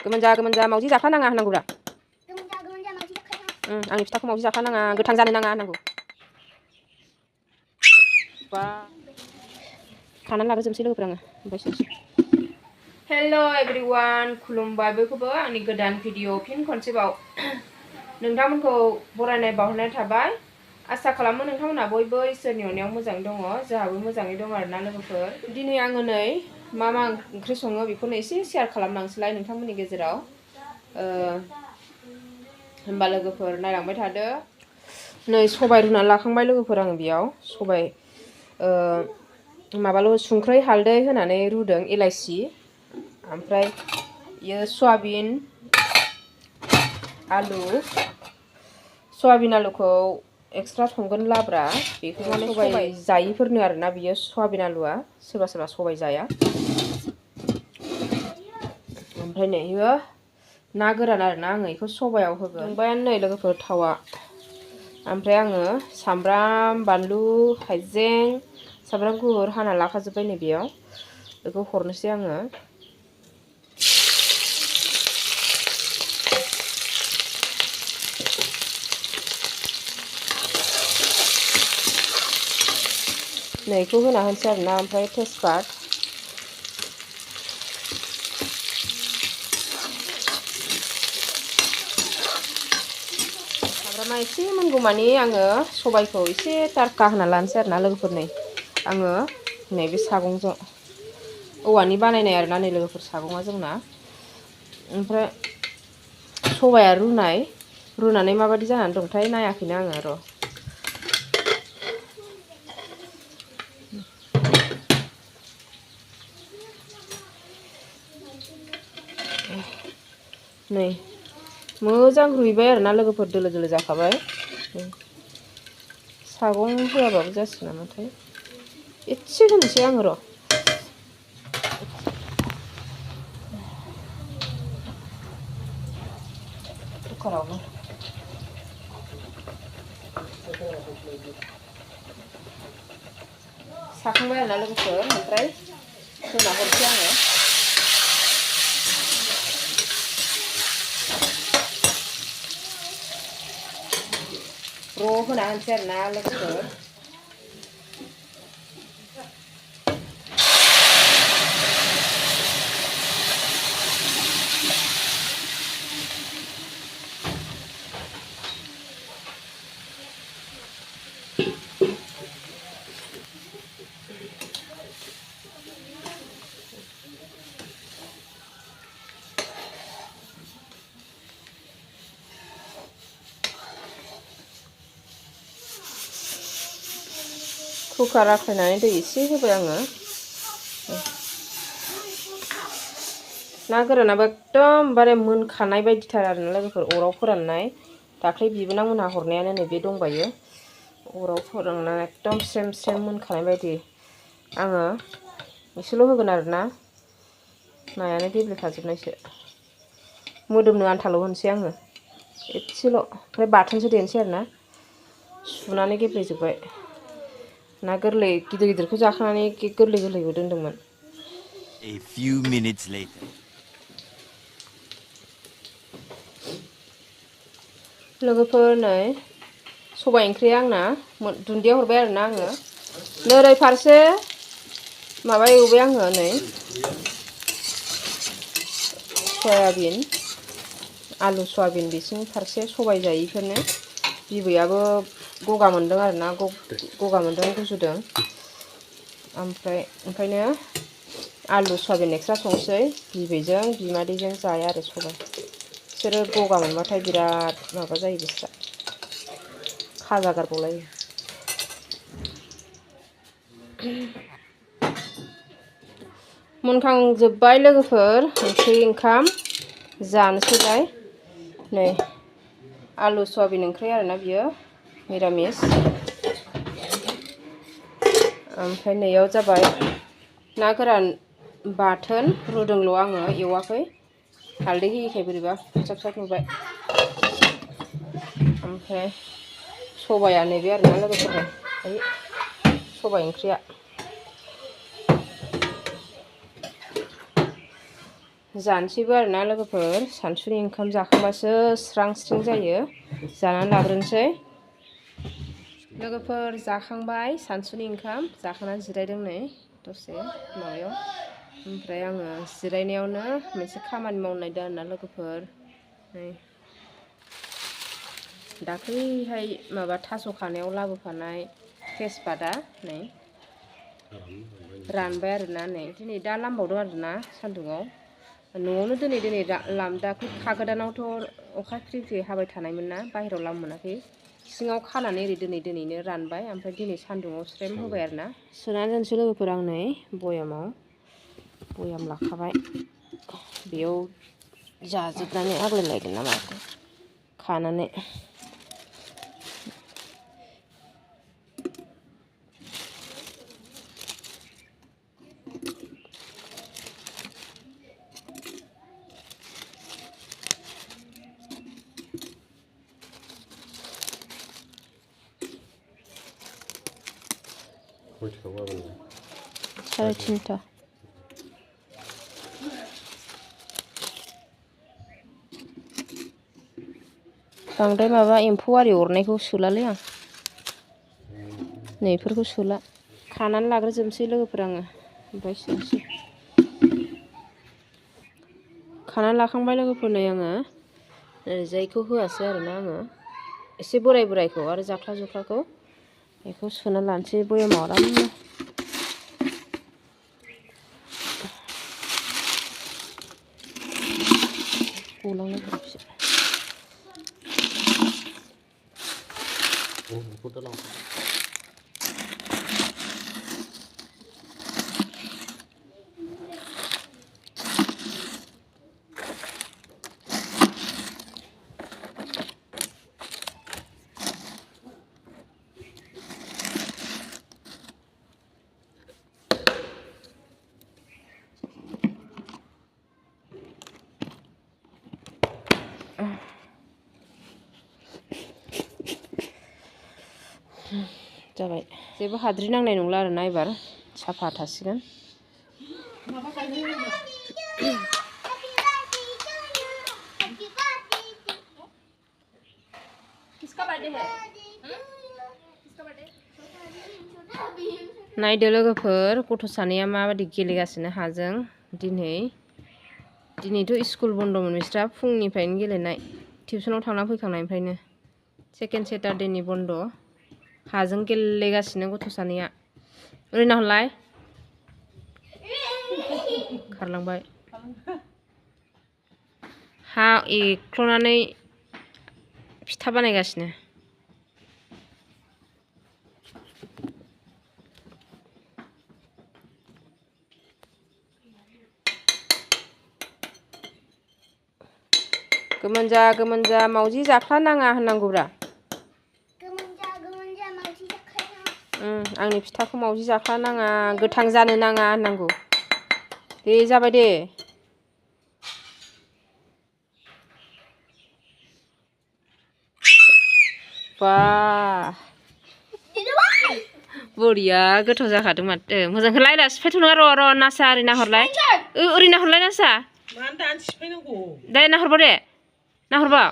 गोमोन जा मावजि जाखानाङा होननांगौरा आंनि फिथाखौ मावजि जाखानाङा गोथां जानो नाङा होननांगौ बा खानानै लाबोजोबनोसै लोगोफोर आङो ओमफ्राय हेल' एभ्रिवान खुलुमबाय बयखौबो आंनि गोदान भिडिअ फिन खनसेबाव नोंथांमोनखौ बरायनाय बावहरनाय थाबाय आसा खालामो नोंथांमोना बयबो इसोरनि अननायाव मोजाङै दङ जोंहाबो मोजाङै दङ आरोना लोगोफोर दिनै आङो नै मा ओंख्रि सङो बेखौनो एसे शेयार खालामलांसैलाय नोंथांमोननि गेजेराव होमबा लोगोफोर नायलांबाय थादो नै सबाय रुनानै लाखांबाय लोगोफोर आङो बेयाव सबाय माबाल' संख्रै हालदै होनानै रुदों इलाइसि ओमफ्राय यो सयाबिन आलुखौ एक्सट्रा संगोन लाब्रा बेखौ माने सबाय जायिफोरनो आरोना बियो सयाबिन आलुआ सोरबा सोरबा सबाय जाया ओमफ्राय नै इयो ना गोरान आरोना आङो बेखौ सबायाव होगोन दुंबायानो नै लोगोफोर थावा ओमफ्राय आङो सामब्राम बानलु हाइजें सामब्राम गुफुर हाना लाखाजोब्बाय नै बेयाव बेखौ हरनोसै आङो नैखौ होना होनोसै आरोना ओमफ्राय tespat सामब्रामा एसे मोनगौमानि आङो सबायखौ एसे टारका होना लानोसै आरोना लोगोफोर नै आङो नैबे सागंजों औवानि बानायनाय आरोना नै लोगोफोर सागङा जोंना ओमफ्राय सबाया रुनानै माबायदि जानानै दंथाय नायाखैनो आङो र' नै मोजां रुइबाय आरोना लोगोफोर दोलो दोलो जाखाबाय सागं होआबाबो जासिगोन नामाथाय एसे होनोसै आङो र' कुकारावनो साखांबाय आरोना लोगोफोर ओमफ्राय होना हरसै आङो र' होना होनसै आरोना लोगोफोर कुकार आखायनानै दै एसे होबाय आङो ना गोरानाबो एकदमबारे मोनखानाय बायदिथार आरोना लोगोफोर अराव फोराननाय दाख्लै बिबोनां मोनहा हरनायानो नै बे दंबायो अराव फोराननानै एकदम स्रेम स्रेम मोनखानाय बायदि आङो एसेल' होगोन आरोना नायानो गेब्लेखाजोबनायसो मोदोमनो आन्थाल' होनोसै आङो एसेल' ओमफ्राय बाथोनसो देनोसै आरोना सुनानै गेब्लेजोब्बाय ना गोरलै गिदिर गिदिरखौ जाखांनानै गोरलै गोरलैबो दोन्दोंमोन A few minutes later. लोगोफोर नै सबाय ओंख्रिया आंना दुन्दिया हरबाय आरोना आङो नोरै फारसे माबा एवबाय आङो नै सयाबिन आलु सयाबिन बिसिं फारसे सबाय जायिफोरनो बिबैयाबो गगा मोनदों आरोना गगा मोनदों गुजुदों ओमफ्राय ओंखायनो आलु सयाबिन एक्सट्रा संसै बिबैजों बिमादैजों जाया आरो सबाय बिसोरो गगा मोनबाथाय बिराद माबा जायो बिस्रा खाजा गारबावलायो मोनखांजोब्बाय लोगोफोर ओंख्रि ओंखाम जानोसैलाय नै आलु सयाबिन ओंख्रि आरोना बियो मिरामिस ओमफ्राय नैयाव जाबाय ना गोरान बाथोन रुदोंल' आङो एवाखै हालदै होयिखाय बोरैबा फिसा फिसा नुबाय ओमफ्राय सबाया नैबे आरोना लोगोफोर सबाय ओंख्रिया जानोसैबो आरोना लोगोफोर सानसुनि ओंखाम जाखांबासो स्रां स्रिं जायो जानानै लाग्रोनोसै लोगोफोर जाखांबाय सानसुनि ओंखाम जाखांनानै जिरायदों नै दसे माबायाव ओमफ्राय आङो जिरायनायावनो मोनसे खामानि मावनो नागिरदों आरोना लोगोफोर नै दाख्लैहाय माबा थास' खानायाव लाबोफानाय तेजपातआ नै रानबाय आरोना नै दिनै दा लामबावदों आरोना सान्दुङाव न'आवनो दिनै दाख्लै खागोदानावथ' अखा फ्रि फ्रि हाबाय थानायमोन ना बाहेरायाव लामनो मोनाखै सिङाव खानानै ओरै दिनैनो रानबाय ओमफ्राय दिनै सान्दुङाव स्रेम होबाय आरोना सोनानै दोनसै लोगोफोर आं नै बयाम लाखाबाय बेयाव जाजोबनानै आग्लायलायगोन ना माथो खानानै साराय 3टा बांद्राय माबा एम्फौ आरि अरनायखौ सोलालै आं नैफोरखौ सोला खानानै लाग्रोजोबनोसै लोगोफोर आङो ओमफ्राय सोनोसै खानानै लाखांबाय लोगोफोर नै आङो ओरैजायखौ होआसै आरोना आङो एसे बोरायखौ आरो जाख्लाखौ बेखौ सोना लानोसै बयामाव आरामनो जाबाय जेबो हाद्रि नांनाय नंला आरोना एबार साफा थासिगोन नायदो लोगोफोर गथ' सानैया माबायदि गेलेगासिनो हाजों दिनैथ' स्कुल बन्द'मोन बिस्रा फुंनिफ्रायनो गेलेनाय टिउसनाव थांना फैखांनायनिफ्रायनो सेकेन्ड सेटारडेनि बन्द' हाजों गेलेगासिनो गथ' सानैया ओरै नाहरलाय खारलांबाय हा एख्ल'नानै फिथा बानायगासिनो गोमोन जा मावजि जाख्ला नाङा होननांगौब्रा आंनि फिथाखौ मावजि जाख्ला नाङा गोथां जानो नाङा होननांगौ दे जाबाय दे बा बरिया गोथाव जाखादों माथो मोजांखौ लायला सिफायथ' नङा र' नासा ओरै नाहरलाय ओरै नाहरलाय नासा दे नाहरबाव दे नाहरबाव